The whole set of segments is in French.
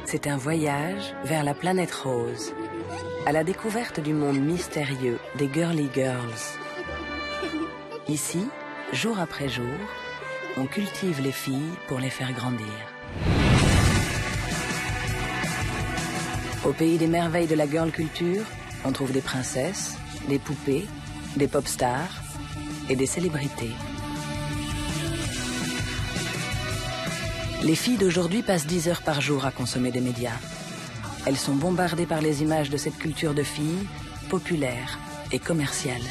C'est un voyage vers la planète rose, à la découverte du monde mystérieux des Girly Girls. Ici, jour après jour, on cultive les filles pour les faire grandir. Au pays des merveilles de la girl culture, on trouve des princesses, des poupées, des pop stars et des célébrités. Les filles d'aujourd'hui passent 10 heures par jour à consommer des médias. Elles sont bombardées par les images de cette culture de filles, populaire et commerciale.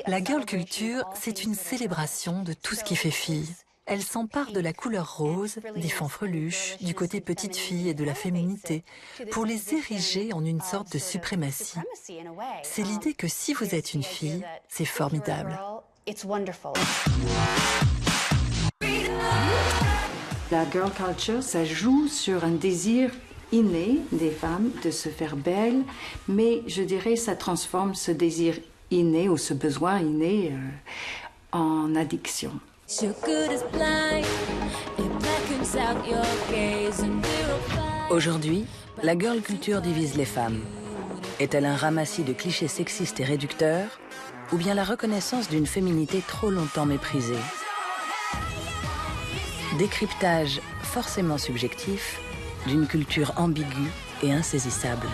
La girl culture, c'est une célébration de tout ce qui fait fille. Elle s'empare de la couleur rose, des fanfreluches, du côté petite fille et de la féminité, pour les ériger en une sorte de suprématie. C'est l'idée que si vous êtes une fille, c'est formidable. La girl culture, ça joue sur un désir inné des femmes de se faire belle, mais je dirais ça transforme ce désir inné ou ce besoin inné en addiction. Aujourd'hui, la girl culture divise les femmes. Est-elle un ramassis de clichés sexistes et réducteurs, ou bien la reconnaissance d'une féminité trop longtemps méprisée? Décryptage forcément subjectif d'une culture ambiguë et insaisissable.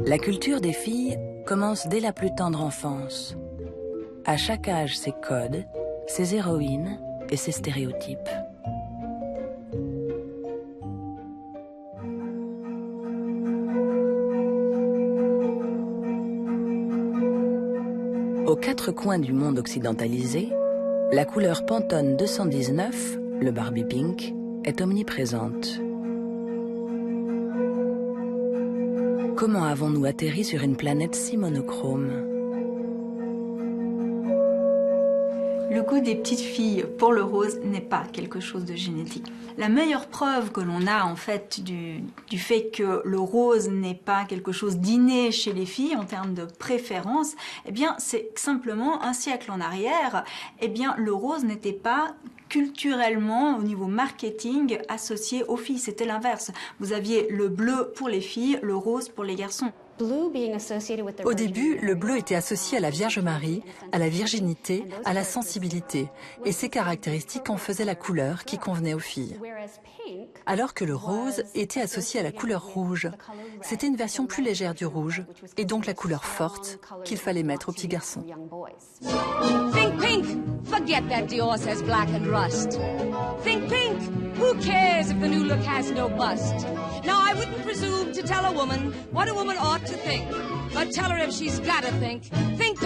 La culture des filles commence dès la plus tendre enfance. À chaque âge, ses codes, ses héroïnes et ses stéréotypes. Aux quatre coins du monde occidentalisé, la couleur Pantone 219, le Barbie Pink, est omniprésente. Comment avons-nous atterri sur une planète si monochrome? Le goût des petites filles pour le rose n'est pas quelque chose de génétique. La meilleure preuve que l'on a en fait du fait que le rose n'est pas quelque chose d'inné chez les filles en termes de préférence, eh bien c'est simplement un siècle en arrière, eh bien le rose n'était pas culturellement, au niveau marketing, associé aux filles. C'était l'inverse. Vous aviez le bleu pour les filles, le rose pour les garçons. Au début, le bleu était associé à la Vierge Marie, à la virginité, à la sensibilité, et ces caractéristiques en faisaient la couleur qui convenait aux filles. Alors que le rose était associé à la couleur rouge. C'était une version plus légère du rouge, et donc la couleur forte qu'il fallait mettre aux petits garçons. Think pink, forget that Dior says black and rust. Think pink, who cares if the new look has no bust? Now I wouldn't presume to tell a woman what a woman ought to think, but tell her if she's gotta think pink.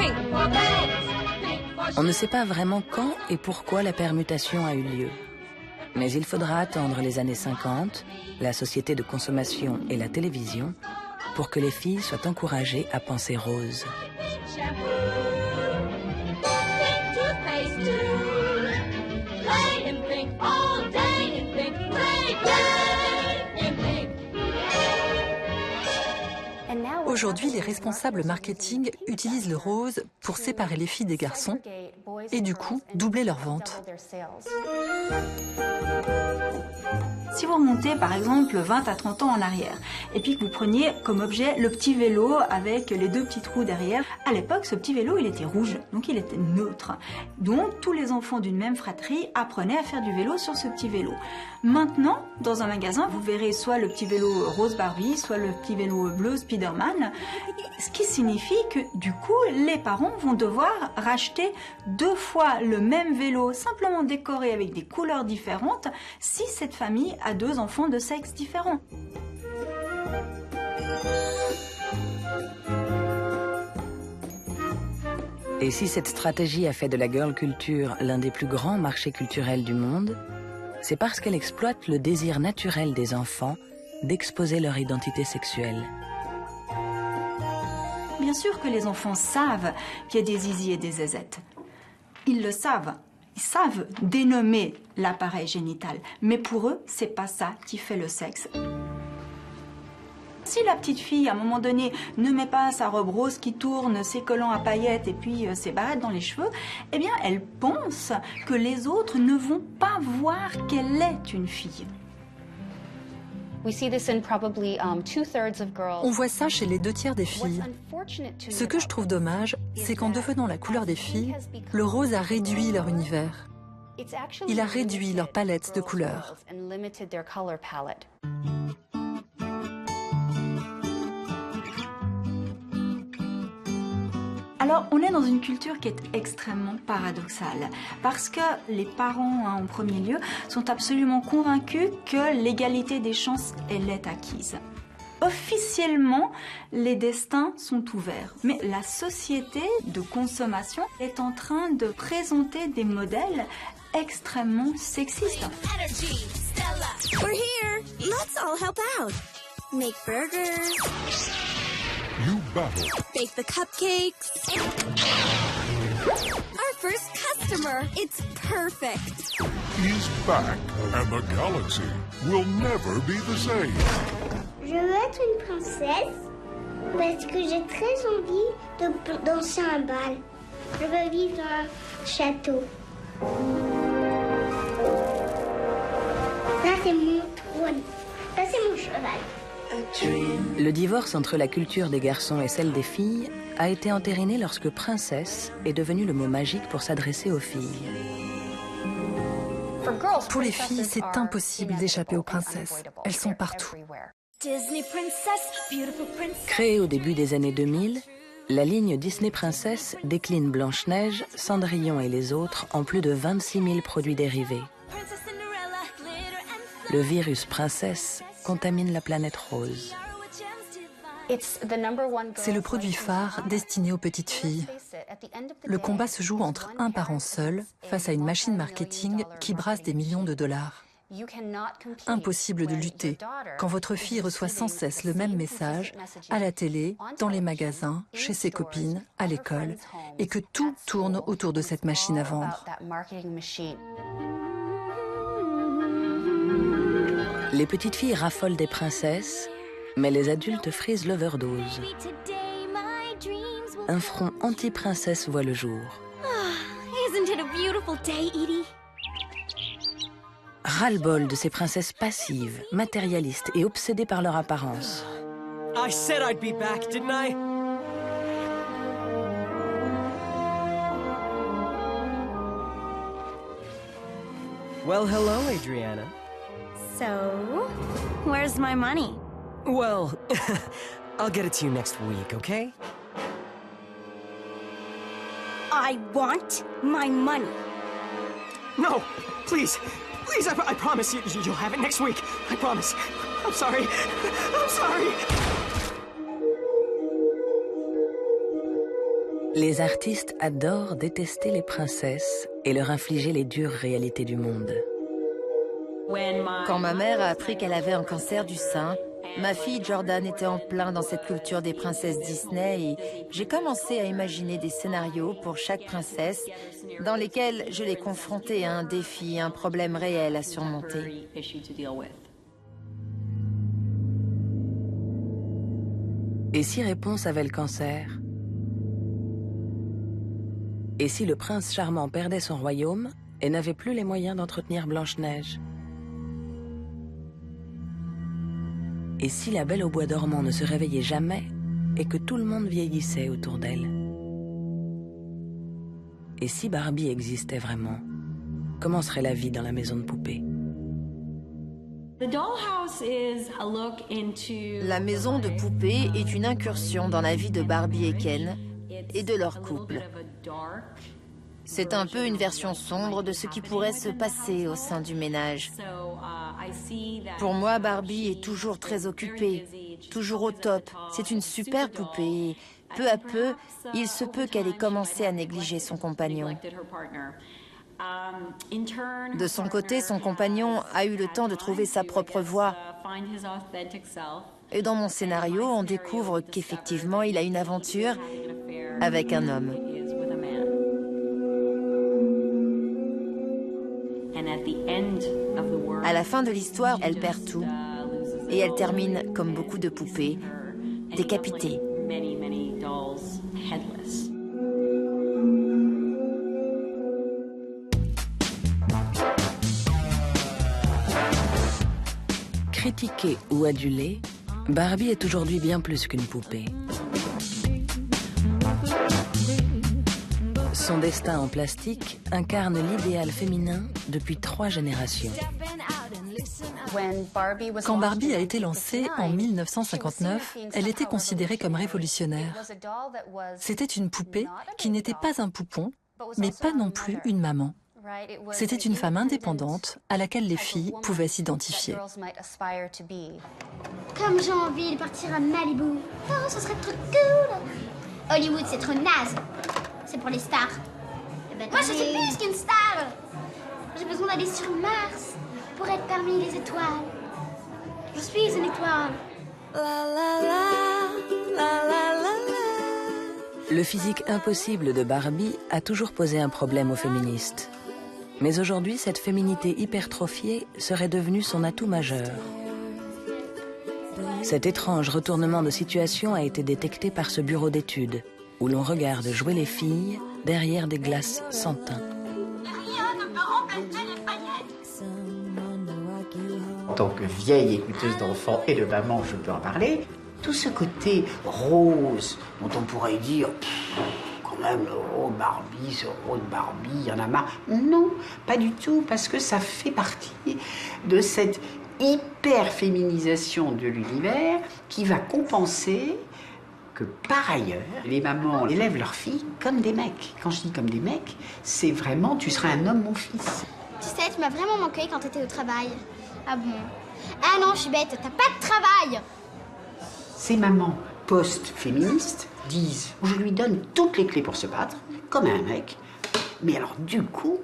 On ne sait pas vraiment quand et pourquoi la permutation a eu lieu. Mais il faudra attendre les années 50, la société de consommation et la télévision, pour que les filles soient encouragées à penser rose. Aujourd'hui, les responsables marketing utilisent le rose pour séparer les filles des garçons et du coup, doubler leurs ventes. Si vous remontez par exemple 20 à 30 ans en arrière et puis que vous preniez comme objet le petit vélo avec les deux petits trous derrière, à l'époque ce petit vélo il était rouge, donc il était neutre. Donc tous les enfants d'une même fratrie apprenaient à faire du vélo sur ce petit vélo. Maintenant, dans un magasin, vous verrez soit le petit vélo rose Barbie, soit le petit vélo bleu Spider-Man, ce qui signifie que du coup les parents vont devoir racheter 2 fois le même vélo simplement décoré avec des couleurs différentes si cette famille a 2 enfants de sexe différents. Et si cette stratégie a fait de la girl culture l'un des plus grands marchés culturels du monde, c'est parce qu'elle exploite le désir naturel des enfants d'exposer leur identité sexuelle. Bien sûr que les enfants savent qu'il y a des zizi et des zézettes. Ils le savent. Ils savent dénommer l'appareil génital. Mais pour eux, c'est pas ça qui fait le sexe. Si la petite fille, à un moment donné, ne met pas sa robe rose qui tourne, ses collants à paillettes et puis ses barrettes dans les cheveux, eh bien, elle pense que les autres ne vont pas voir qu'elle est une fille. On voit ça chez les 2/3 des filles. Ce que je trouve dommage, c'est qu'en devenant la couleur des filles, le rose a réduit leur univers. Il a réduit leur palette de couleurs. Alors, on est dans une culture qui est extrêmement paradoxale, parce que les parents, en premier lieu, sont absolument convaincus que l'égalité des chances, elle est acquise. Officiellement, les destins sont ouverts, mais la société de consommation est en train de présenter des modèles extrêmement sexistes. We're here. Let's all help out. Make burgers. You battle. Bake the cupcakes. Our first customer. It's perfect. He's back, and the galaxy will never be the same. Je veux être une princesse parce que j'ai très envie de danser un bal. Je veux vivre dans un château. Là, c'est mon trône. Là, c'est mon cheval. Le divorce entre la culture des garçons et celle des filles a été entériné lorsque princesse est devenu le mot magique pour s'adresser aux filles. Pour les filles, c'est impossible d'échapper aux princesses. Elles sont partout. Disney princess, beautiful princess. Créée au début des années 2000, la ligne Disney Princess décline Blanche-Neige, Cendrillon et les autres en plus de 26 000 produits dérivés. Princess Cinderella, glitter and Le virus princesse contamine la planète rose. C'est le produit phare destiné aux petites filles. Le combat se joue entre un parent seul face à une machine marketing qui brasse des millions de dollars. Impossible de lutter quand votre fille reçoit sans cesse le même message à la télé, dans les magasins, chez ses copines, à l'école, et que tout tourne autour de cette machine à vendre. Les petites filles raffolent des princesses, mais les adultes frisent l'overdose. Un front anti-princesse voit le jour. Isn't it a beautiful day, Edie? Ras-le-bol de ces princesses passives, matérialistes et obsédées par leur apparence. I said I'd be back, didn't I? Well, hello, Adriana. So, where's my money? Well, I'll get it to you next week, okay? I want my money. No, please. Please, I promise you'll have it next week. I promise. I'm sorry. I'm sorry. Les artistes adorent détester les princesses et leur infliger les dures réalités du monde. Quand ma mère a appris qu'elle avait un cancer du sein, ma fille Jordan était en plein dans cette culture des princesses Disney et j'ai commencé à imaginer des scénarios pour chaque princesse dans lesquels je les confrontais à un défi, un problème réel à surmonter. Et si Réponse avait le cancer? Et si le prince charmant perdait son royaume et n'avait plus les moyens d'entretenir Blanche-Neige? Et si la Belle au bois dormant ne se réveillait jamais et que tout le monde vieillissait autour d'elle? Et si Barbie existait vraiment, comment serait la vie dans la maison de poupée? La maison de poupée est une incursion dans la vie de Barbie et Ken et de leur couple. C'est un peu une version sombre de ce qui pourrait se passer au sein du ménage. Pour moi, Barbie est toujours très occupée, toujours au top. C'est une super poupée. Peu à peu, il se peut qu'elle ait commencé à négliger son compagnon. De son côté, son compagnon a eu le temps de trouver sa propre voie. Et dans mon scénario, on découvre qu'effectivement, il a une aventure avec un homme. À la fin de l'histoire, elle perd tout. Et elle termine, comme beaucoup de poupées, décapitée. Critiquée ou adulée, Barbie est aujourd'hui bien plus qu'une poupée. Son destin en plastique incarne l'idéal féminin depuis 3 générations. Quand Barbie a été lancée en 1959, elle était considérée comme révolutionnaire. C'était une poupée qui n'était pas un poupon, mais pas non plus une maman. C'était une femme indépendante à laquelle les filles pouvaient s'identifier. Comme j'ai envie de partir à Malibu. Oh, ce serait trop cool. Hollywood, c'est trop naze. C'est pour les stars. Moi, je suis plus qu'une star. J'ai besoin d'aller sur Mars pour être parmi les étoiles. Je suis une étoile. Le physique impossible de Barbie a toujours posé un problème aux féministes. Mais aujourd'hui, cette féminité hypertrophiée serait devenue son atout majeur. Cet étrange retournement de situation a été détecté par ce bureau d'études, où l'on regarde jouer les filles derrière des glaces sans teint. En tant que vieille écouteuse d'enfants et de maman, je peux en parler. Tout ce côté rose, dont on pourrait dire... quand même, oh Barbie, ce rôle Barbie, il y en a marre. Non, pas du tout, parce que ça fait partie de cette hyper-féminisation de l'univers qui va compenser que par ailleurs, les mamans élèvent leurs filles comme des mecs. Quand je dis comme des mecs, c'est vraiment, tu seras un homme, mon fils. Tu sais, tu m'as vraiment manqué quand t'étais au travail. Ah bon? Ah non, je suis bête, t'as pas de travail. Ces mamans post-féministes disent, je lui donne toutes les clés pour se battre, comme un mec, mais alors du coup,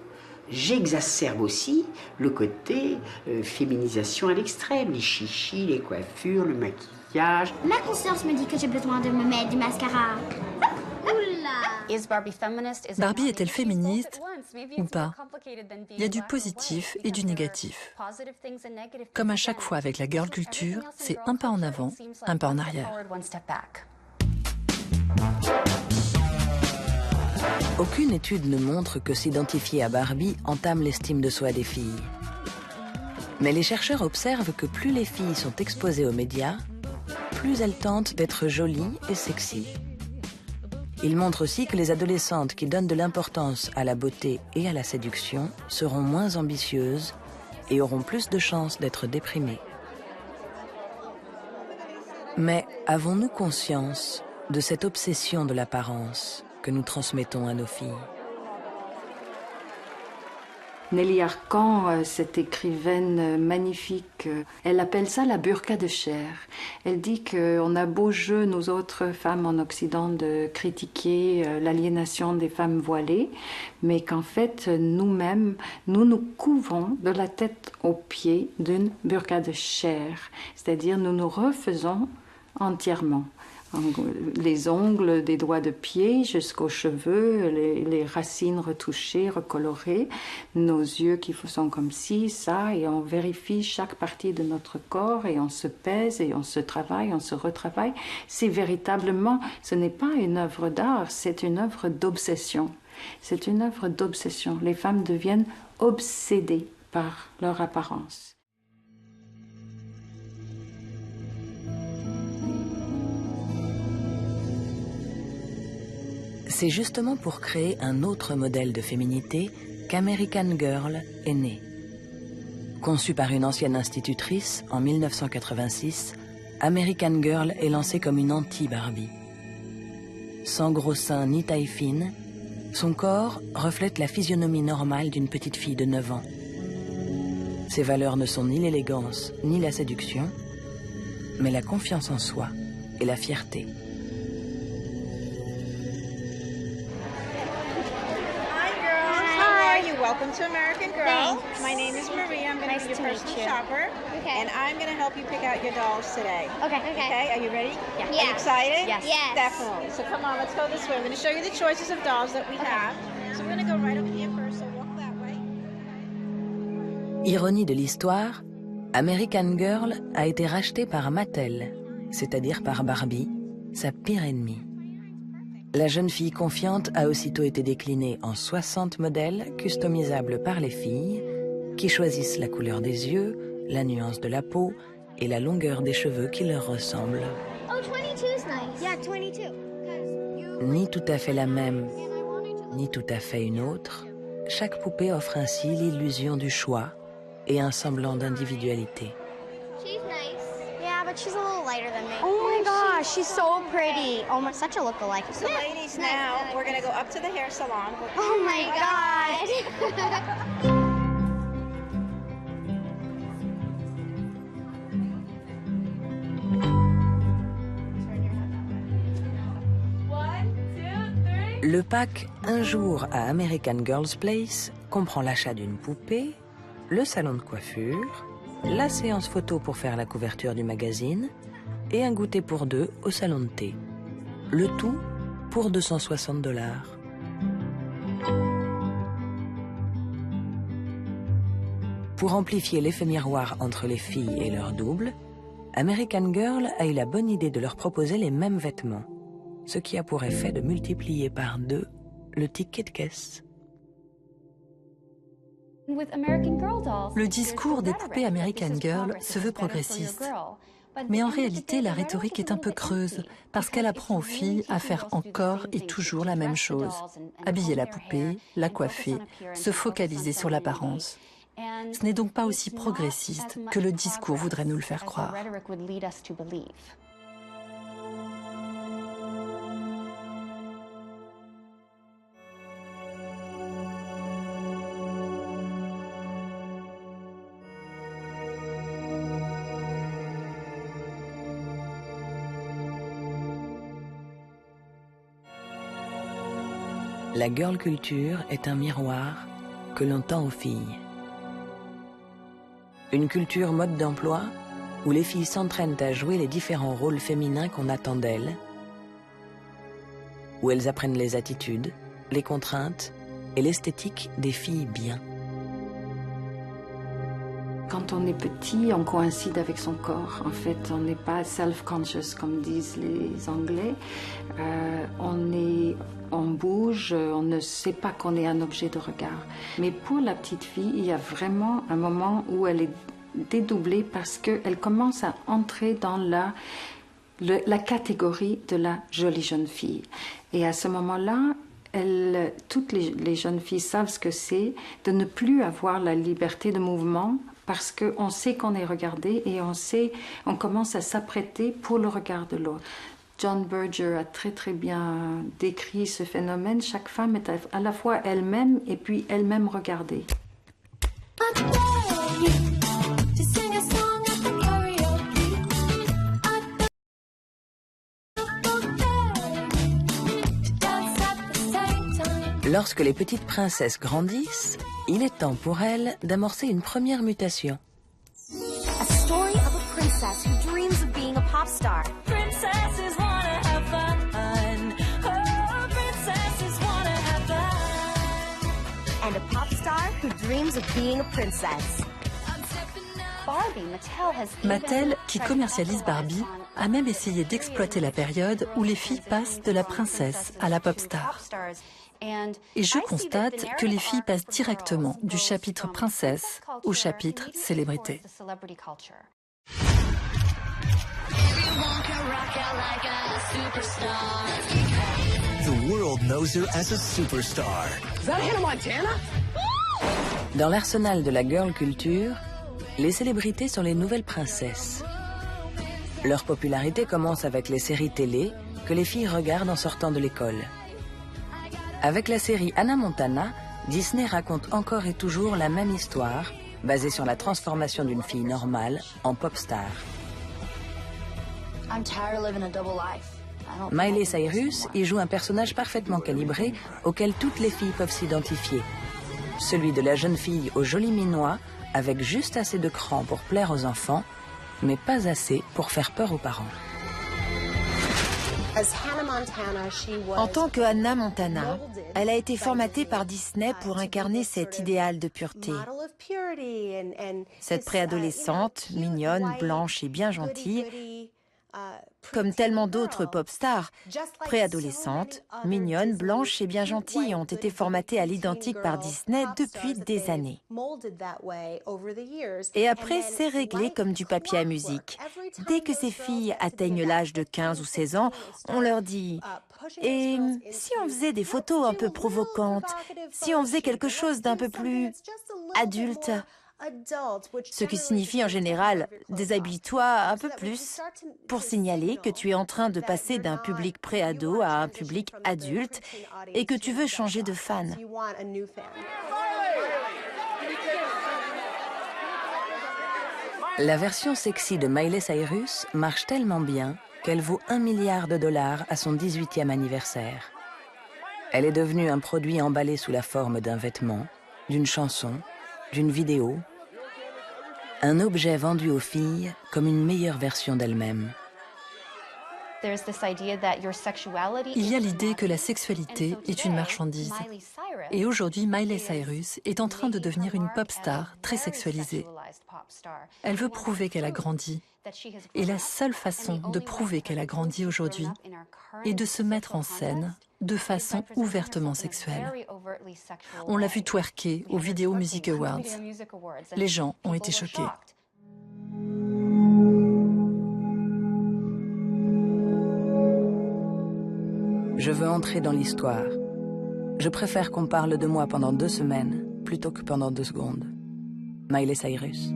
j'exacerbe aussi le côté féminisation à l'extrême, les chichis, les coiffures, le maquillage. Ma conscience me dit que j'ai besoin de me mettre du mascara. Barbie est-elle féministe ou pas? Il y a du positif et du négatif. Comme à chaque fois avec la girl culture, c'est un pas en avant, un pas en arrière. Aucune étude ne montre que s'identifier à Barbie entame l'estime de soi des filles. Mais les chercheurs observent que plus les filles sont exposées aux médias, plus elles tentent d'être jolies et sexy. Ils montrent aussi que les adolescentes qui donnent de l'importance à la beauté et à la séduction seront moins ambitieuses et auront plus de chances d'être déprimées. Mais avons-nous conscience de cette obsession de l'apparence que nous transmettons à nos filles? Nelly Arcan, cette écrivaine magnifique, elle appelle ça la burqa de chair. Elle dit qu'on a beau jeu, nous autres femmes en Occident, de critiquer l'aliénation des femmes voilées, mais qu'en fait, nous-mêmes, nous nous couvrons de la tête aux pieds d'une burqa de chair. C'est-à-dire, nous nous refaisons entièrement. Les ongles des doigts de pied jusqu'aux cheveux, les racines retouchées, recolorées, nos yeux qui sont comme ci, ça, et on vérifie chaque partie de notre corps et on se pèse et on se travaille, on se retravaille. C'est véritablement, ce n'est pas une œuvre d'art, c'est une œuvre d'obsession. C'est une œuvre d'obsession. Les femmes deviennent obsédées par leur apparence. C'est justement pour créer un autre modèle de féminité qu'American Girl est né. Conçu par une ancienne institutrice en 1986, American Girl est lancé comme une anti-Barbie. Sans gros seins ni taille fine, son corps reflète la physionomie normale d'une petite fille de 9 ans. Ses valeurs ne sont ni l'élégance ni la séduction, mais la confiance en soi et la fierté. welcome to American Girl. My name is Maria. I'm going to be your personal shopper. Okay. And I'm going to help you pick out your dolls today. Okay. Okay, are you ready? Yeah. Are you excited? Yes. Definitely. So come on, let's go this way. I'm going to show you the choices of dolls that we have. So we're going to go right over here first, so walk that way. Ironie de l'histoire, American Girl a été racheté par Mattel, c'est-à-dire par Barbie, sa pire ennemie. La jeune fille confiante a aussitôt été déclinée en 60 modèles customisables par les filles qui choisissent la couleur des yeux, la nuance de la peau et la longueur des cheveux qui leur ressemblent. Oh, 22's nice. Yeah, 22. Ni tout à fait la même, ni tout à fait une autre, chaque poupée offre ainsi l'illusion du choix et un semblant d'individualité. She's nice. Yeah, but she's a little lighter than me. Oh my gosh, she's so pretty. Oh my, such a look-alike. So ladies, now we're going to go up to the hair salon. Oh my god. Le pack Un jour à American Girl's Place comprend l'achat d'une poupée, le salon de coiffure, la séance photo pour faire la couverture du magazine et un goûter pour deux au salon de thé. Le tout pour $260. Pour amplifier l'effet miroir entre les filles et leurs doubles, American Girl a eu la bonne idée de leur proposer les mêmes vêtements, ce qui a pour effet de multiplier par 2 le ticket de caisse. Le discours des poupées American Girl se veut progressiste. Mais en réalité, la rhétorique est un peu creuse, parce qu'elle apprend aux filles à faire encore et toujours la même chose. Habiller la poupée, la coiffer, se focaliser sur l'apparence. Ce n'est donc pas aussi progressiste que le discours voudrait nous le faire croire. La girl culture est un miroir que l'on tend aux filles. Une culture mode d'emploi où les filles s'entraînent à jouer les différents rôles féminins qu'on attend d'elles, où elles apprennent les attitudes, les contraintes et l'esthétique des filles bien. Quand on est petit, on coïncide avec son corps. En fait, on n'est pas self-conscious, comme disent les Anglais. On bouge, on ne sait pas qu'on est un objet de regard. Mais pour la petite fille, il y a vraiment un moment où elle est dédoublée parce qu'elle commence à entrer dans la catégorie de la jolie jeune fille. Et à ce moment-là, toutes les jeunes filles savent ce que c'est de ne plus avoir la liberté de mouvement parce qu'on sait qu'on est regardé et on commence à s'apprêter pour le regard de l'autre. John Berger a très très bien décrit ce phénomène. Chaque femme est à la fois elle-même et puis elle-même regardée. Lorsque les petites princesses grandissent, il est temps pour elles d'amorcer une première mutation. A story of a princess who dreams of being a pop star. Princesses wanna have fun. Oh, princesses wanna have fun. And a pop star who dreams of being a princess. Mattel, qui commercialise Barbie, a même essayé d'exploiter la période où les filles passent de la princesse à la pop star. Et je constate que les filles passent directement du chapitre princesse au chapitre célébrité. The world knows her as a superstar. Is that Hannah Montana? Dans l'arsenal de la girl culture, les célébrités sont les nouvelles princesses. Leur popularité commence avec les séries télé que les filles regardent en sortant de l'école. Avec la série Hannah Montana, Disney raconte encore et toujours la même histoire, basée sur la transformation d'une fille normale en pop star. Miley Cyrus y joue un personnage parfaitement calibré auquel toutes les filles peuvent s'identifier. celui de la jeune fille au joli minois, avec juste assez de cran pour plaire aux enfants, mais pas assez pour faire peur aux parents. En tant que Hannah Montana, elle a été formatée par Disney pour incarner cet idéal de pureté. Cette préadolescente, mignonne, blanche et bien gentille, comme tellement d'autres pop stars, préadolescentes, mignonnes, blanches et bien gentilles ont été formatées à l'identique par Disney depuis des années. Et après, c'est réglé comme du papier à musique. Dès que ces filles atteignent l'âge de 15 ou 16 ans, on leur dit « Et si on faisait des photos un peu provocantes, si on faisait quelque chose d'un peu plus adulte ?» Ce qui signifie en général « déshabille-toi un peu plus » pour signaler que tu es en train de passer d'un public pré-ado à un public adulte et que tu veux changer de fan. La version sexy de Miley Cyrus marche tellement bien qu'elle vaut $1 milliard à son 18e anniversaire. Elle est devenue un produit emballé sous la forme d'un vêtement, d'une chanson, d'une vidéo, un objet vendu aux filles comme une meilleure version d'elles-mêmes. Il y a l'idée que la sexualité est une marchandise. Et aujourd'hui, Miley Cyrus est en train de devenir une pop star très sexualisée. Elle veut prouver qu'elle a grandi. Et la seule façon de prouver qu'elle a grandi aujourd'hui est de se mettre en scène de façon ouvertement sexuelle. On l'a vu twerker aux Video Music Awards. Les gens ont été choqués. Je veux entrer dans l'histoire. Je préfère qu'on parle de moi pendant 2 semaines plutôt que pendant 2 secondes. Miley Cyrus.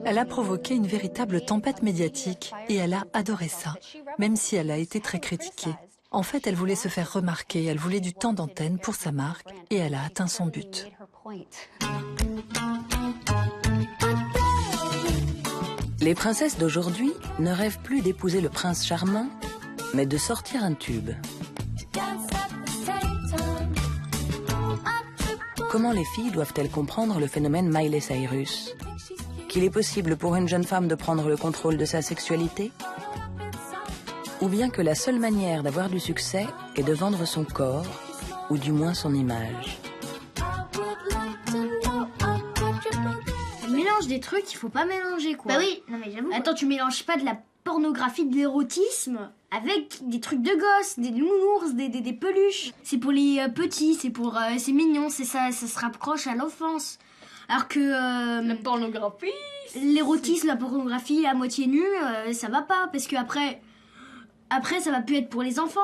Elle a provoqué une véritable tempête médiatique et elle a adoré ça, même si elle a été très critiquée. En fait, elle voulait se faire remarquer, elle voulait du temps d'antenne pour sa marque et elle a atteint son but. Les princesses d'aujourd'hui ne rêvent plus d'épouser le prince charmant, mais de sortir un tube. Comment les filles doivent-elles comprendre le phénomène Miley Cyrus ? Qu'il est possible pour une jeune femme de prendre le contrôle de sa sexualité ? Ou bien que la seule manière d'avoir du succès est de vendre son corps, ou du moins son image ? Elle mélange des trucs qu'il faut pas mélanger, quoi. Bah oui, non mais j'avoue. Attends, tu mélanges pas de la pornographie, de l'érotisme avec des trucs de gosses, des nounours, des peluches. C'est pour les petits, c'est mignon, ça se rapproche à l'enfance. Alors que la pornographie, l'érotisme, la pornographie à moitié nue, ça va pas parce que après ça va plus être pour les enfants.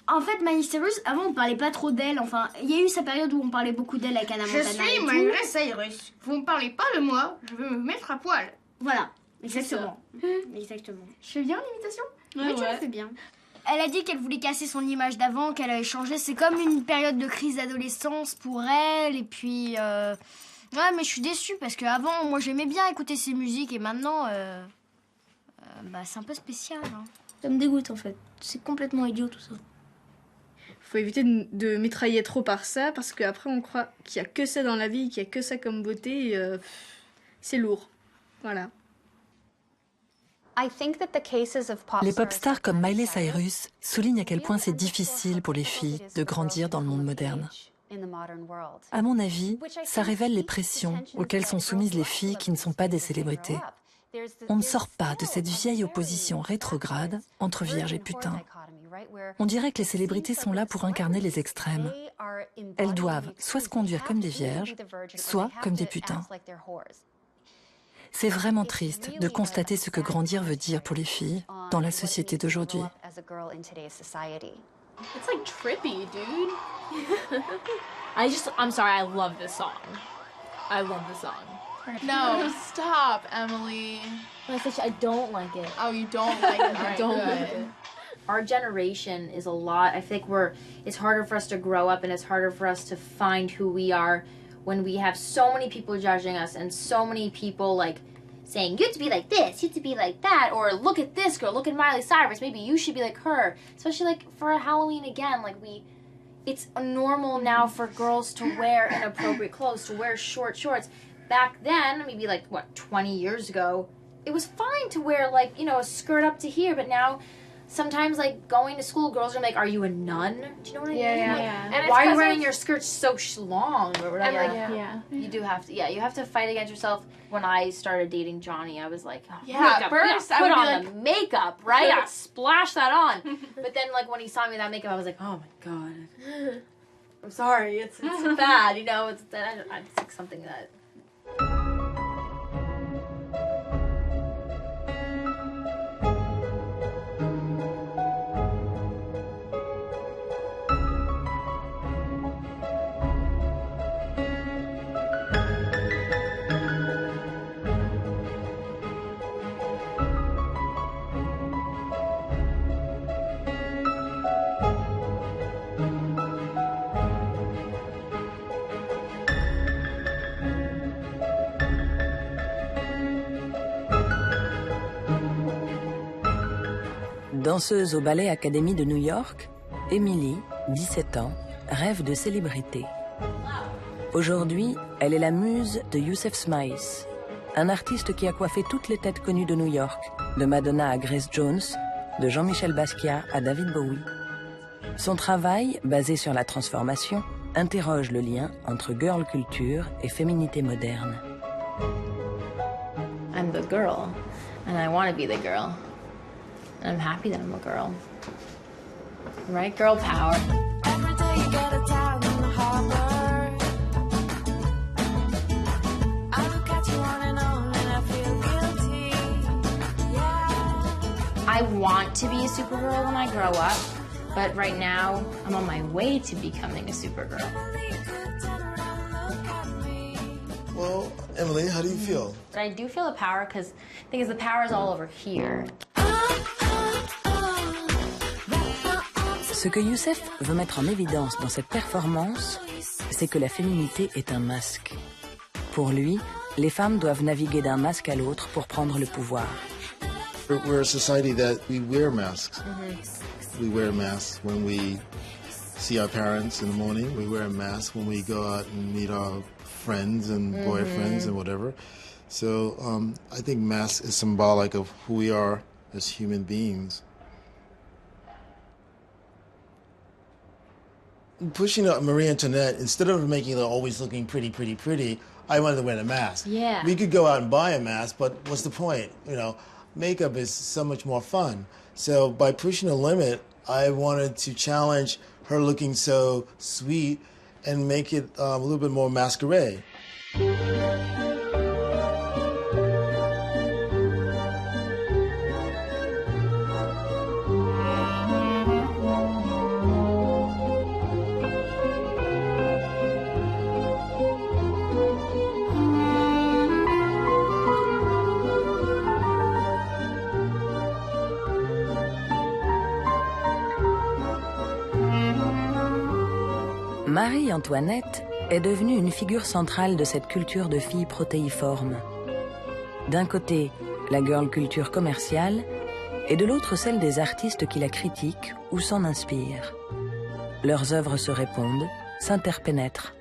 En fait, Miley Cyrus, avant on parlait pas trop d'elle. Enfin, il y a eu sa période où on parlait beaucoup d'elle avec Hannah Montana. Je suis Miley Cyrus. Vous ne parlez pas de moi, je veux me mettre à poil. Voilà, exactement. Exactement. Je fais bien l'imitation ? Oui, tu le fais bien. Elle a dit qu'elle voulait casser son image d'avant, qu'elle avait changé. C'est comme une période de crise d'adolescence pour elle. Et puis, ouais, mais je suis déçue parce qu'avant, moi, j'aimais bien écouter ses musiques et maintenant, bah, c'est un peu spécial. Hein. Ça me dégoûte en fait. C'est complètement idiot tout ça. Faut éviter de mitrailler trop par ça parce qu'après on croit qu'il y a que ça dans la vie, qu'il y a que ça comme beauté. C'est lourd. Voilà. Les pop stars comme Miley Cyrus soulignent à quel point c'est difficile pour les filles de grandir dans le monde moderne. À mon avis, ça révèle les pressions auxquelles sont soumises les filles qui ne sont pas des célébrités. On ne sort pas de cette vieille opposition rétrograde entre vierge et putain. On dirait que les célébrités sont là pour incarner les extrêmes. Elles doivent soit se conduire comme des vierges, soit comme des putains. C'est vraiment triste de constater ce que grandir veut dire pour les filles dans la société d'aujourd'hui. It's like trippy, dude. I'm sorry, I love this song. I love this song. No, stop, Emily. I don't like it. Oh, you don't like it? I don't like it. Our generation is a lot. I think it's harder for us to grow up and it's harder for us to find who we are when we have so many people judging us and so many people like saying, you have to be like this, you have to be like that, or look at this girl, look at Miley Cyrus, maybe you should be like her. Especially like for Halloween again, like it's normal now for girls to wear inappropriate clothes, to wear short shorts. Back then, maybe like, 20 years ago, it was fine to wear like, a skirt up to here, but now sometimes like going to school, girls are like, are you a nun? Do you know what I mean? Yeah. And why are you wearing your skirt so long? Or whatever. And You do have to, you have to fight against yourself. When I started dating Johnny, I was like, at first I would put be on like, the makeup, right? I'd splash that on. But then like when he saw me without makeup, I was like, oh my God. I'm sorry, it's bad, it's like something that... Danseuse au Ballet Academy de New York, Emily, 17 ans, rêve de célébrité. Aujourd'hui, elle est la muse de Yusef Smythe, un artiste qui a coiffé toutes les têtes connues de New York, de Madonna à Grace Jones, de Jean-Michel Basquiat à David Bowie. Son travail, basé sur la transformation, interroge le lien entre girl culture et féminité moderne. I'm the girl, and I want to be the girl. And I'm happy that I'm a girl. Right? Girl power. Every day you get a towel in the harbor. I look at you on and I feel guilty. Yeah. I want to be a Supergirl when I grow up, but right now I'm on my way to becoming a Supergirl. Well, Emily, how do you feel? But I do feel the power because the power is all over here. Ce que Youssef veut mettre en évidence dans cette performance, c'est que la féminité est un masque. Pour lui, les femmes doivent naviguer d'un masque à l'autre pour prendre le pouvoir. We're a society that we wear masks. We wear masks when we see our parents in the morning. We wear a mask when we go out and meet our friends and boyfriends and whatever. So I think mask is symbolic of who we are as human beings. Pushing up Marie Antoinette, instead of making her always looking pretty, I wanted to wear a mask. Yeah. We could go out and buy a mask, but what's the point? Makeup is so much more fun. So by pushing the limit, I wanted to challenge her looking so sweet and make it a little bit more masquerade. Marie-Antoinette est devenue une figure centrale de cette culture de filles protéiformes. D'un côté, la girl culture commerciale, et de l'autre celle des artistes qui la critiquent ou s'en inspirent. Leurs œuvres se répondent, s'interpénètrent.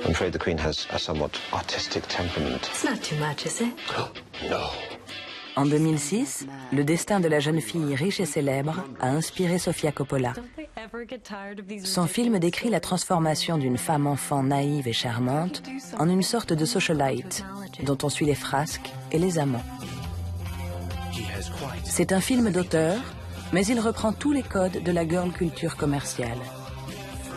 I'm afraid the Queen has a somewhat artistic temperament. It's not too much, is it? No. En 2006, le destin de la jeune fille riche et célèbre a inspiré Sofia Coppola. Son film décrit la transformation d'une femme-enfant naïve et charmante en une sorte de socialite, dont on suit les frasques et les amants. C'est un film d'auteur, mais il reprend tous les codes de la girl culture commerciale.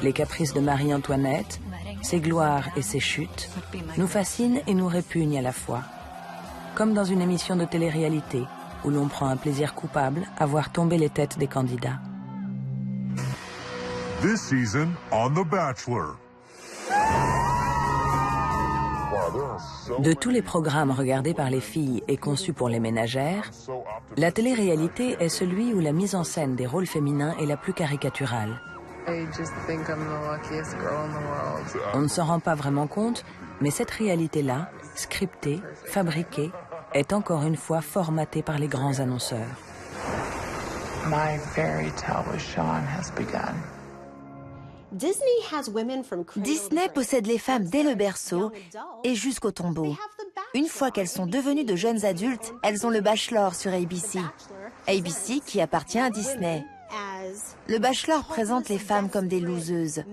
Les caprices de Marie-Antoinette, ses gloires et ses chutes, nous fascinent et nous répugnent à la fois. Comme dans une émission de télé-réalité, où l'on prend un plaisir coupable à voir tomber les têtes des candidats. This season on The Bachelor. De tous les programmes regardés par les filles et conçus pour les ménagères, la télé-réalité est celui où la mise en scène des rôles féminins est la plus caricaturale. On ne s'en rend pas vraiment compte, mais cette réalité-là, scriptée, fabriquée, est encore une fois formatée par les grands annonceurs. My fairy tale with Sean has begun. Disney possède les femmes dès le berceau et jusqu'au tombeau. Une fois qu'elles sont devenues de jeunes adultes, elles ont le Bachelor sur ABC. ABC qui appartient à Disney. Le Bachelor présente les femmes comme des loseuses,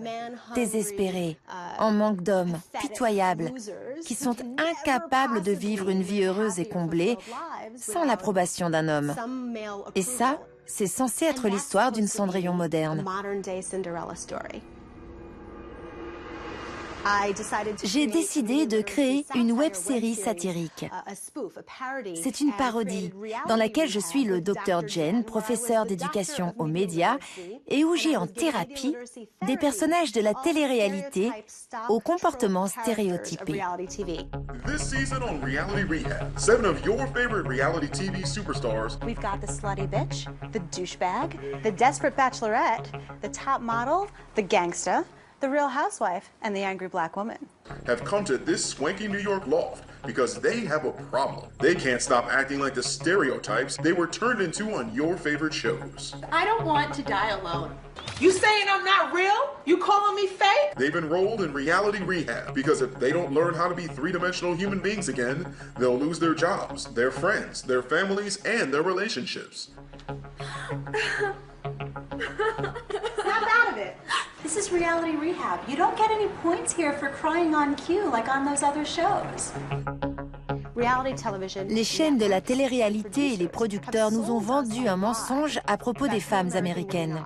désespérées, en manque d'hommes, pitoyables, qui sont incapables de vivre une vie heureuse et comblée sans l'approbation d'un homme. Et ça, c'est censé être l'histoire d'une Cendrillon moderne. J'ai décidé de créer une web-série satirique. C'est une parodie dans laquelle je suis le Dr Jen, professeur d'éducation aux médias, et où j'ai en thérapie des personnages de la télé-réalité au comportement stéréotypé. This season on Reality Rehab, 7 of your favorite reality TV superstars. We've got the slutty bitch, the douchebag, the desperate bachelorette, the top model, the gangsta, the real housewife, and the angry black woman. Have come to this swanky New York loft because they have a problem. They can't stop acting like the stereotypes they were turned into on your favorite shows. I don't want to die alone. You saying I'm not real? You calling me fake? They've enrolled in reality rehab because if they don't learn how to be three-dimensional human beings again, they'll lose their jobs, their friends, their families, and their relationships. Snap out of it. This is reality rehab. You don't get any points here for crying on cue like on those other shows. Les chaînes de la télé-réalité et les producteurs nous ont vendu un mensonge à propos des femmes américaines.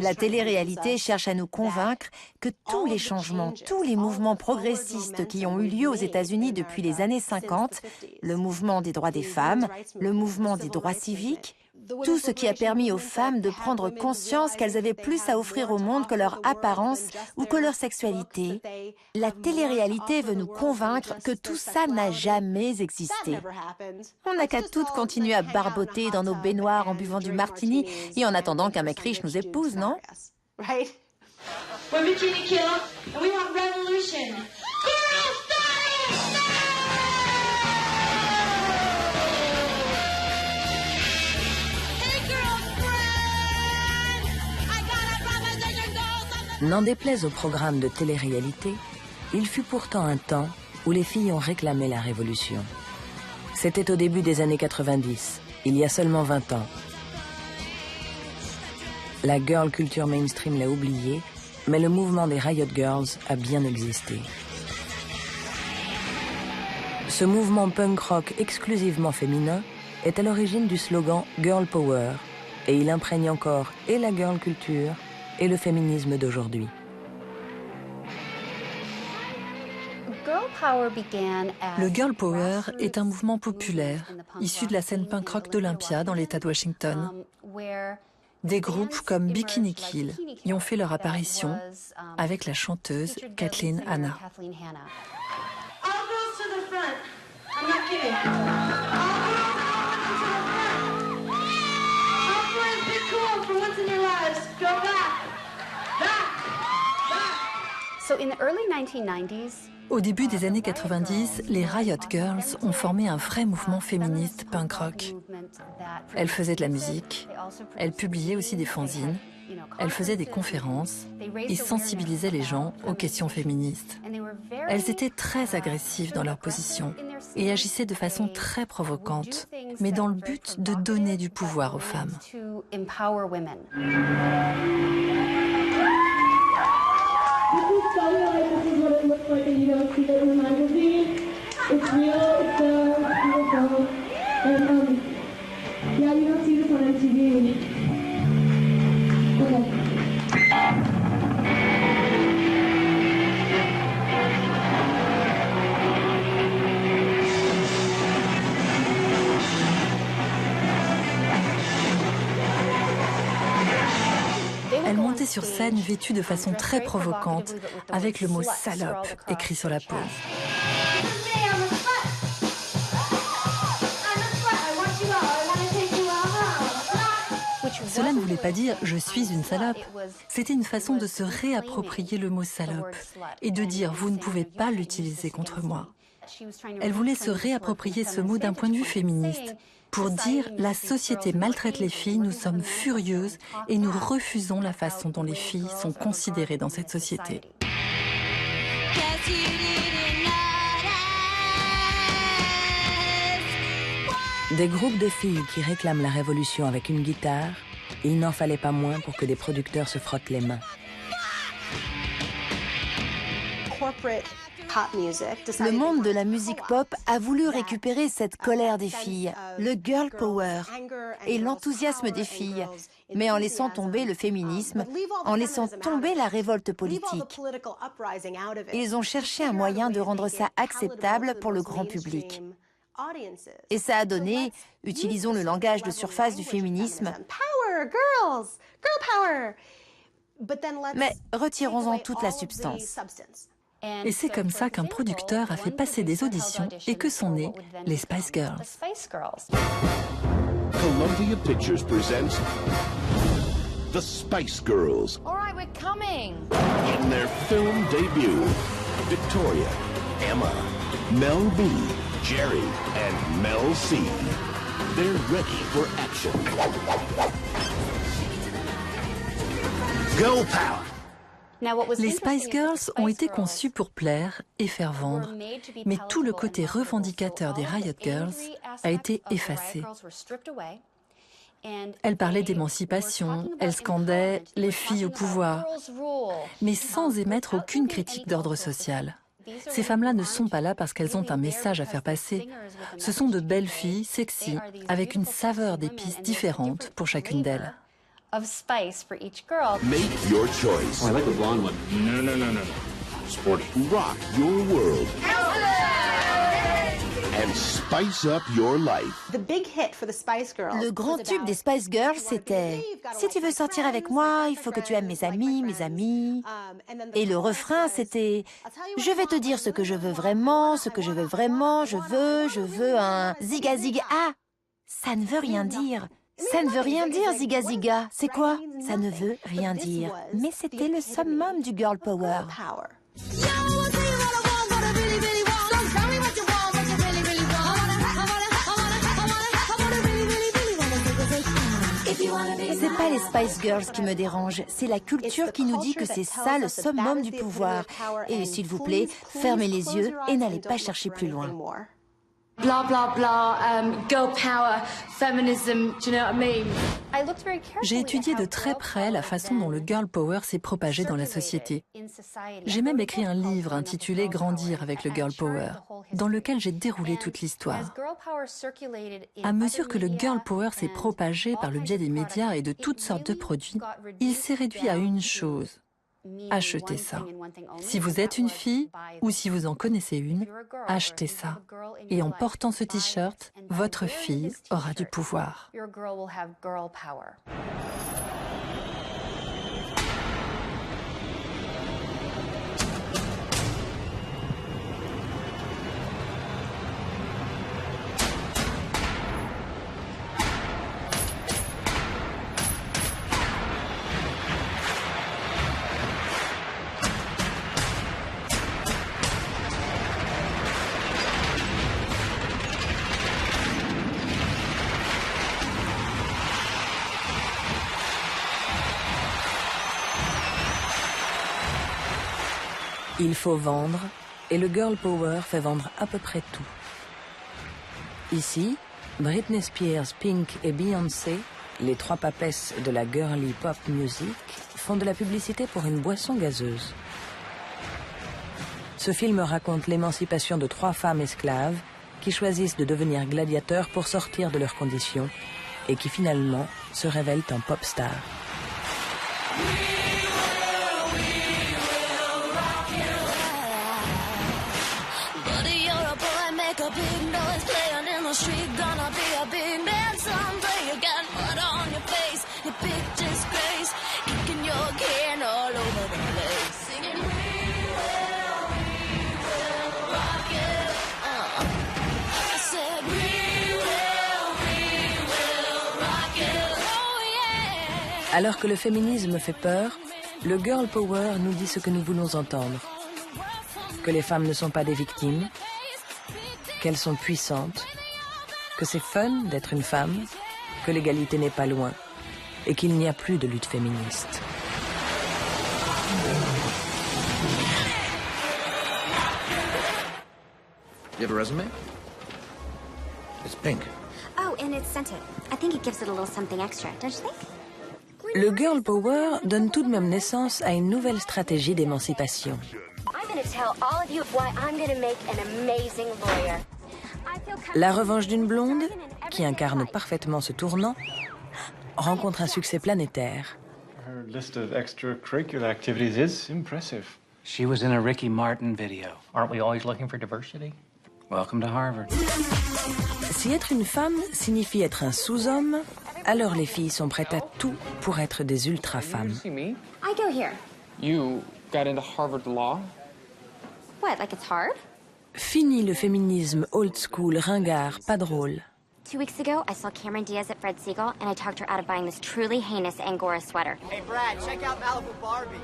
La télé-réalité cherche à nous convaincre que tous les changements, tous les mouvements progressistes qui ont eu lieu aux États-Unis depuis les années 50, le mouvement des droits des femmes, le mouvement des droits civiques, tout ce qui a permis aux femmes de prendre conscience qu'elles avaient plus à offrir au monde que leur apparence ou que leur sexualité. La télé-réalité veut nous convaincre que tout ça n'a jamais existé. On n'a qu'à toutes continuer à barboter dans nos baignoires en buvant du martini et en attendant qu'un mec riche nous épouse, non? We're Bikini Kill, and we want revolution. N'en déplaise au programme de télé-réalité, il fut pourtant un temps où les filles ont réclamé la révolution. C'était au début des années 90, il y a seulement 20 ans. La girl culture mainstream l'a oublié, mais le mouvement des Riot Girls a bien existé. Ce mouvement punk rock exclusivement féminin est à l'origine du slogan Girl Power, et il imprègne encore et la girl culture et le féminisme d'aujourd'hui. Le Girl Power est un mouvement populaire, issu de la scène punk rock d'Olympia dans l'État de Washington. Des groupes comme Bikini Kill y ont fait leur apparition avec la chanteuse Kathleen Hanna. Au début des années 90, les Riot Girls ont formé un vrai mouvement féministe punk rock. Elles faisaient de la musique, elles publiaient aussi des fanzines, elles faisaient des conférences et sensibilisaient les gens aux questions féministes. Elles étaient très agressives dans leur position et agissaient de façon très provocante, mais dans le but de donner du pouvoir aux femmes. Elle montait sur scène vêtue de façon très provocante, avec le mot « salope » écrit sur la peau. Cela ne voulait pas dire « je suis une salope ». C'était une façon de se réapproprier le mot salope et de dire « vous ne pouvez pas l'utiliser contre moi ». Elle voulait se réapproprier ce mot d'un point de vue féministe pour dire « la société maltraite les filles, nous sommes furieuses et nous refusons la façon dont les filles sont considérées dans cette société ». Des groupes de filles qui réclament la révolution avec une guitare, il n'en fallait pas moins pour que des producteurs se frottent les mains. Le monde de la musique pop a voulu récupérer cette colère des filles, le girl power et l'enthousiasme des filles, mais en laissant tomber le féminisme, en laissant tomber la révolte politique. Ils ont cherché un moyen de rendre ça acceptable pour le grand public. Et ça a donné, utilisons le langage de surface du féminisme, mais retirons-en toute la substance. Et c'est comme ça qu'un producteur a fait passer des auditions et que sont nées les Spice Girls. Columbia Pictures presents The Spice Girls. All right, we're coming. In their film debut, Victoria, Emma, Mel B, Jerry, and Mel C. They're ready for action. Girl power. Les Spice Girls ont été conçues pour plaire et faire vendre, mais tout le côté revendicateur des Riot Girls a été effacé. Elles parlaient d'émancipation, elles scandaient « les filles au pouvoir », mais sans émettre aucune critique d'ordre social. Ces femmes-là ne sont pas là parce qu'elles ont un message à faire passer. Ce sont de belles filles, sexy, avec une saveur d'épices différente pour chacune d'elles. Of spice for each girl. Make your choice. Oh, I like the blonde one. No. Sporty. Rock your world. And spice up your life. Le grand tube des Spice Girls, c'était « Si tu veux sortir avec moi, il faut que tu aimes mes amis. » Et le refrain, c'était « Je vais te dire ce que je veux vraiment, je veux un ziga ziga. » Ah, ça ne veut rien dire. Ça ne veut rien dire, ziga ziga. C'est quoi? Ça ne veut rien dire. Mais c'était le summum du girl power. C'est pas les Spice Girls qui me dérangent, c'est la culture qui nous dit que c'est ça le summum du pouvoir. Et s'il vous plaît, fermez les yeux et n'allez pas chercher plus loin. Blah blah blah, girl power, feminism, do you know what I mean? J'ai étudié de très près la façon dont le girl power s'est propagé dans la société. J'ai même écrit un livre intitulé « Grandir avec le girl power », dans lequel j'ai déroulé toute l'histoire. À mesure que le girl power s'est propagé par le biais des médias et de toutes sortes de produits, il s'est réduit à une chose. Achetez ça. Si vous êtes une fille ou si vous en connaissez une, achetez ça. Et en portant ce t-shirt, votre fille aura du pouvoir. Il faut vendre, et le girl power fait vendre à peu près tout. Ici, Britney Spears, Pink et Beyoncé, les trois papesses de la girly pop music, font de la publicité pour une boisson gazeuse. Ce film raconte l'émancipation de trois femmes esclaves qui choisissent de devenir gladiateurs pour sortir de leurs conditions et qui finalement se révèlent en pop stars. Alors que le féminisme fait peur, le girl power nous dit ce que nous voulons entendre. Que les femmes ne sont pas des victimes, qu'elles sont puissantes, que c'est fun d'être une femme, que l'égalité n'est pas loin et qu'il n'y a plus de lutte féministe. You have a resume? It's pink. Oh, and it's scented. I think it gives it a little something extra, don't you think? Le girl power donne tout de même naissance à une nouvelle stratégie d'émancipation. I'm going to tell all of you why I'm going to make an amazing lawyer. La revanche d'une blonde, qui incarne parfaitement ce tournant, rencontre un succès planétaire. Her list of extracurricular activities is impressive. She was in a Ricky Martin video. Aren't we always looking for diversity? Welcome to Harvard. Si être une femme signifie être un sous-homme, alors les filles sont prêtes à tout pour être des ultra-femmes. I go here. You got into Harvard Law? What, like it's hard? Fini le féminisme old school, ringard, pas drôle. 2 weeks ago, I saw Cameron Diaz at Fred Siegel, and I talked her out of buying this truly heinous Angora sweater. Hey, Brad, check out Malibu Barbie.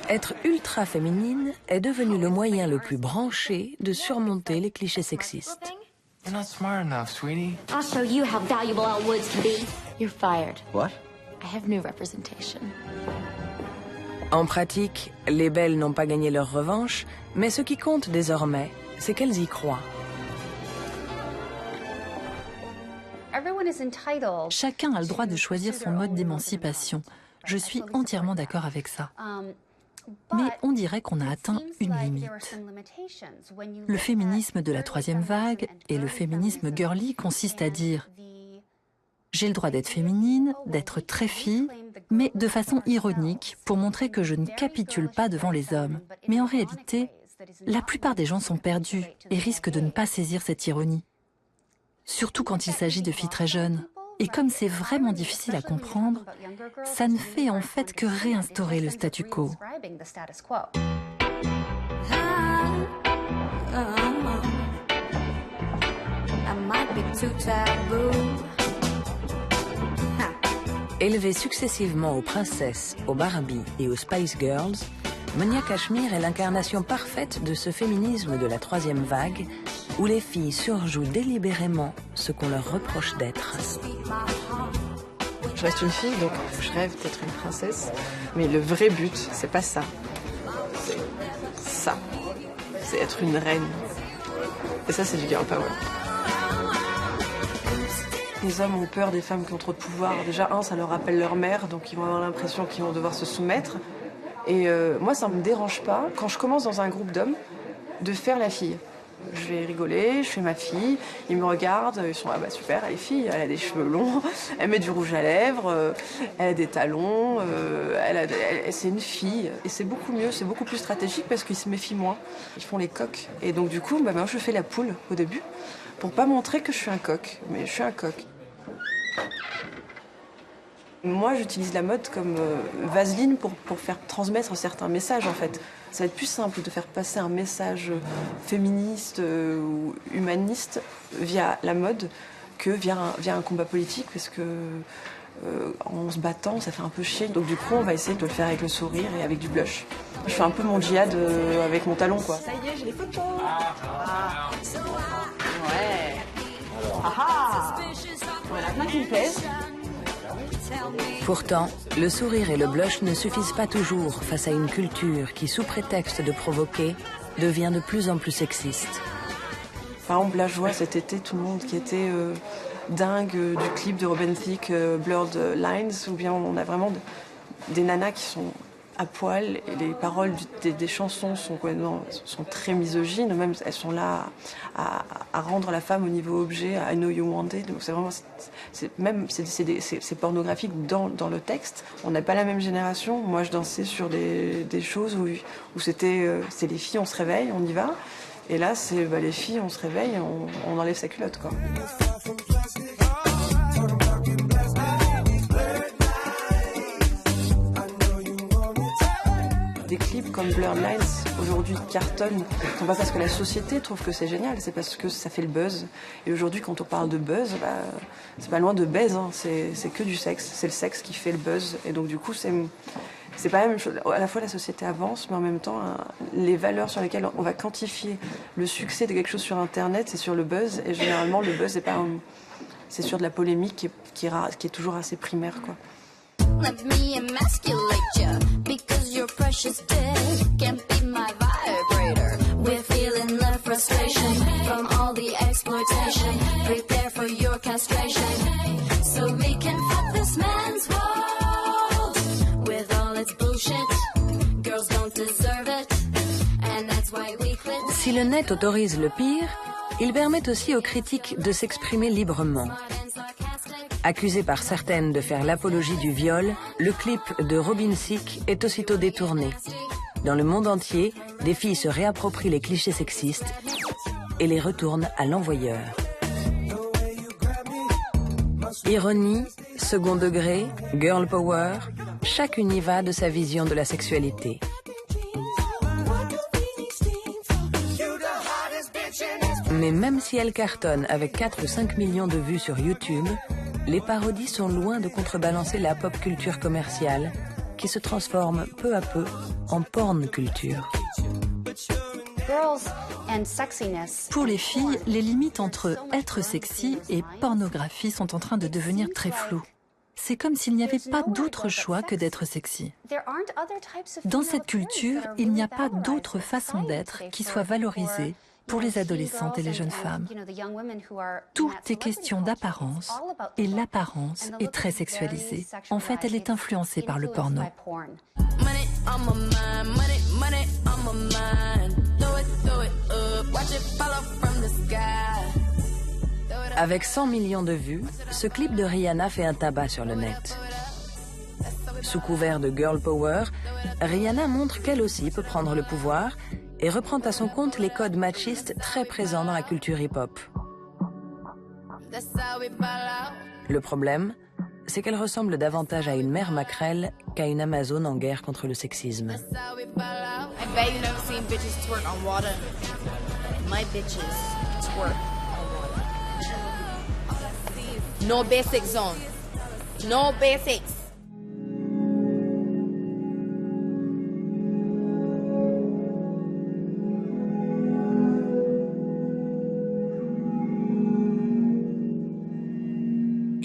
Être ultra féminine est devenu le moyen le plus branché de surmonter les clichés sexistes. You're not smart enough, sweetie. I'll show you how valuable Al Woods can be. You're fired. What? I have new representation. En pratique, les belles n'ont pas gagné leur revanche, mais ce qui compte désormais, c'est qu'elles y croient. Chacun a le droit de choisir son mode d'émancipation. Je suis entièrement d'accord avec ça. Mais on dirait qu'on a atteint une limite. Le féminisme de la troisième vague et le féminisme girly consiste à dire « j'ai le droit d'être féminine, d'être très fille, mais de façon ironique pour montrer que je ne capitule pas devant les hommes. » Mais en réalité, la plupart des gens sont perdus et risquent de ne pas saisir cette ironie. Surtout quand il s'agit de filles très jeunes. Et comme c'est vraiment difficile à comprendre, ça ne fait en fait que réinstaurer le statu quo. Élevée successivement aux princesses, aux Barbie et aux Spice Girls, Monia Cashmere est l'incarnation parfaite de ce féminisme de la troisième vague, où les filles surjouent délibérément ce qu'on leur reproche d'être. Je reste une fille, donc je rêve d'être une princesse. Mais le vrai but, c'est pas ça. C'est ça. C'est être une reine. Et ça, c'est du girl power. Les hommes ont peur des femmes qui ont trop de pouvoir. Déjà, ça leur rappelle leur mère, donc ils vont avoir l'impression qu'ils vont devoir se soumettre. Et moi, ça me dérange pas, quand je commence dans un groupe d'hommes, de faire la fille. Je vais rigoler, je fais ma fille, ils me regardent, ils sont « Ah bah super, elle est fille, elle a des cheveux longs, elle met du rouge à lèvres, elle a des talons, c'est une fille. » Et c'est beaucoup mieux, c'est beaucoup plus stratégique parce qu'ils se méfient moins. Ils font les coqs. Et donc du coup, moi je fais la poule au début, pour pas montrer que je suis un coq, mais je suis un coq. Moi, j'utilise la mode comme vaseline pour faire transmettre certains messages, en fait. Ça va être plus simple de faire passer un message féministe ou humaniste via la mode que via un combat politique, parce que en se battant, ça fait un peu chier. Donc du coup, on va essayer de le faire avec le sourire et avec du blush. Je fais un peu mon djihad avec mon talon, quoi. Ça y est, j'ai les photos. Ouais. Ah. Voilà, plein qui me plaisent. Pourtant, le sourire et le blush ne suffisent pas toujours face à une culture qui, sous prétexte de provoquer, devient de plus en plus sexiste. Par exemple, là, je vois cet été tout le monde qui était dingue du clip de Robin Thicke, Blurred Lines, où bien on a vraiment des nanas qui sont à poil et les paroles des chansons sont très misogynes, même elles sont là à rendre la femme au niveau objet, I know you want it. Donc c'est vraiment, c'est pornographique dans le texte. On n'a pas la même génération. Moi je dansais sur des choses où c'est les filles, on se réveille, on y va. Et là c'est les filles, on se réveille, on enlève sa culotte, quoi. des clips comme Blurred Lines aujourd'hui cartonnent, non pas parce que la société trouve que c'est génial, c'est parce que ça fait le buzz. Et aujourd'hui, quand on parle de buzz, c'est pas loin de baise, hein. C'est que du sexe. C'est le sexe qui fait le buzz. Et donc du coup, c'est pas la même chose. À la fois la société avance, mais en même temps, les valeurs sur lesquelles on va quantifier le succès de quelque chose sur Internet, c'est sur le buzz. Et généralement, le buzz, c'est sur de la polémique qui est toujours assez primaire, quoi. Let me emasculate you because your precious dick can't be my vibrator. We're feeling the frustration from all the exploitation. Prepare for your castration so we can fuck this man's world with all its bullshit. Girls don't deserve it and that's why we quit. Si le net autorise le pire, il permet aussi aux critiques de s'exprimer librement. Accusé par certaines de faire l'apologie du viol, le clip de Robin Thicke est aussitôt détourné. Dans le monde entier, des filles se réapproprient les clichés sexistes et les retournent à l'envoyeur. Ironie, second degré, girl power, chacune y va de sa vision de la sexualité. Mais même si elle cartonne avec 4 ou 5 millions de vues sur YouTube, les parodies sont loin de contrebalancer la pop culture commerciale qui se transforme peu à peu en porn culture. Pour les filles, les limites entre être sexy et pornographie sont en train de devenir très floues. C'est comme s'il n'y avait pas d'autre choix que d'être sexy. Dans cette culture, il n'y a pas d'autre façon d'être qui soit valorisée pour les adolescentes et les jeunes femmes. Tout est question d'apparence, et l'apparence est très sexualisée. En fait, elle est influencée par le porno. Avec 100 millions de vues, ce clip de Rihanna fait un tabac sur le net. Sous couvert de girl power, Rihanna montre qu'elle aussi peut prendre le pouvoir et reprend à son compte les codes machistes très présents dans la culture hip-hop. Le problème, c'est qu'elle ressemble davantage à une mère maquerelle qu'à une Amazone en guerre contre le sexisme. No basic zone. No basics.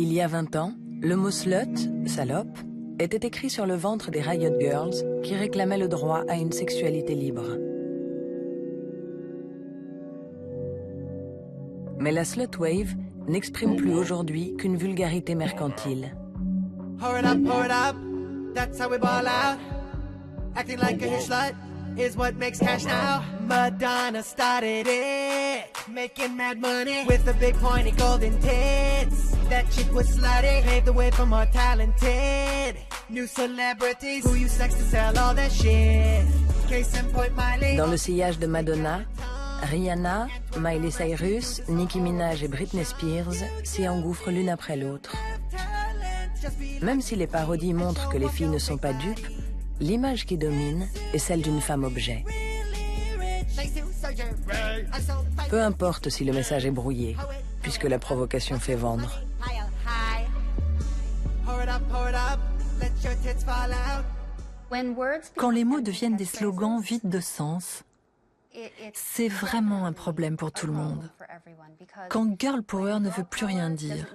Il y a 20 ans, le mot slut, salope, était écrit sur le ventre des Riot Girls qui réclamaient le droit à une sexualité libre. Mais la slut wave n'exprime plus aujourd'hui qu'une vulgarité mercantile. Pour it up, that's how we ball out. Acting like a slut is what makes cash now. Madonna started it, making mad money with the big pointy golden tits. That chick was slutty, paved the way for more talented new celebrities who use sex to sell all that shit. Case in point, Miley. Dans le sillage de Madonna, Rihanna, Miley Cyrus, Nicki Minaj et Britney Spears s'y engouffrent l'une après l'autre. Même si les parodies montrent que les filles ne sont pas dupes, l'image qui domine est celle d'une femme objet. Peu importe si le message est brouillé, puisque la provocation fait vendre. Quand les mots deviennent des slogans vides de sens, c'est vraiment un problème pour tout le monde. Quand girl power ne veut plus rien dire,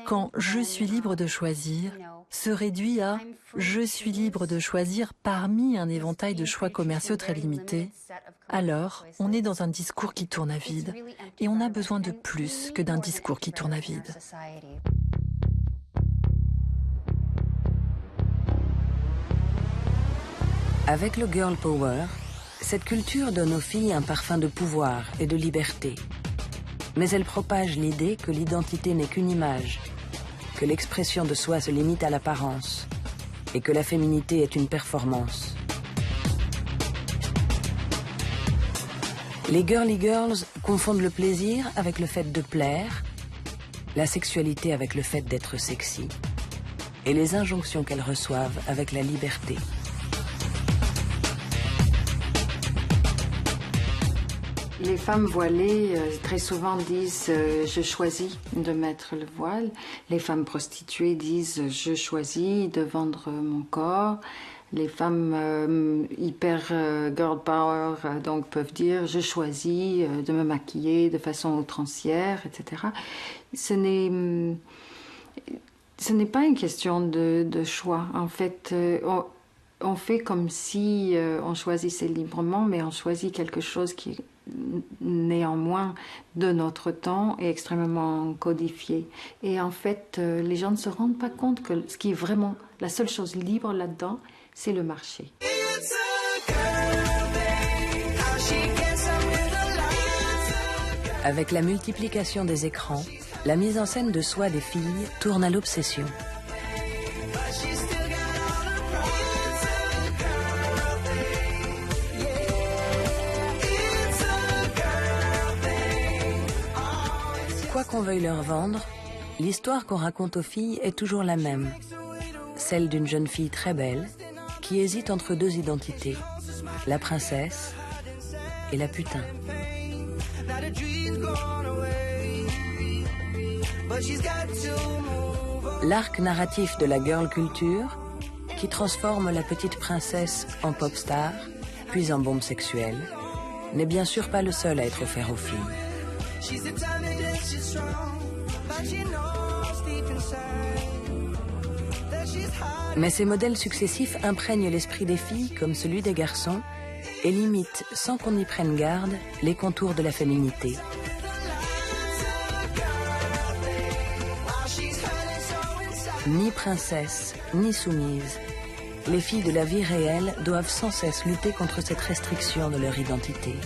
quand je suis libre de choisir se réduit à je suis libre de choisir parmi un éventail de choix commerciaux très limités, alors on est dans un discours qui tourne à vide et on a besoin de plus que d'un discours qui tourne à vide. Avec le girl power, cette culture donne aux filles un parfum de pouvoir et de liberté. Mais elle propage l'idée que l'identité n'est qu'une image, que l'expression de soi se limite à l'apparence et que la féminité est une performance. Les girly girls confondent le plaisir avec le fait de plaire, la sexualité avec le fait d'être sexy et les injonctions qu'elles reçoivent avec la liberté. Les femmes voilées, très souvent, disent « je choisis de mettre le voile ». Les femmes prostituées disent « je choisis de vendre mon corps ». Les femmes hyper girl power donc peuvent dire « je choisis de me maquiller de façon outrancière », etc. Ce n'est pas une question de choix. En fait, on fait comme si on choisissait librement, mais on choisit quelque chose qui est néanmoins de notre temps et extrêmement codifié. Et en fait, les gens ne se rendent pas compte que ce qui est vraiment la seule chose libre là-dedans, c'est le marché. Avec la multiplication des écrans, la mise en scène de soi des filles tourne à l'obsession. Quoi qu'on veuille leur vendre, l'histoire qu'on raconte aux filles est toujours la même. Celle d'une jeune fille très belle qui hésite entre deux identités, la princesse et la putain. L'arc narratif de la girl culture qui transforme la petite princesse en pop star, puis en bombe sexuelle, n'est bien sûr pas le seul à être offert aux filles. Mais ces modèles successifs imprègnent l'esprit des filles comme celui des garçons et limitent, sans qu'on y prenne garde, les contours de la féminité. Ni princesse, ni soumise, les filles de la vie réelle doivent sans cesse lutter contre cette restriction de leur identité.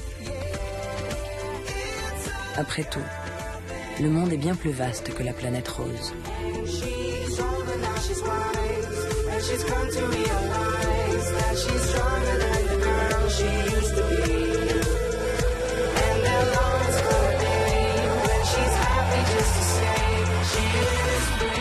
Après tout, le monde est bien plus vaste que la planète rose. She's come to realize that she's stronger than the girl she used to be. And there longs for a day when she's happy just to say she is free.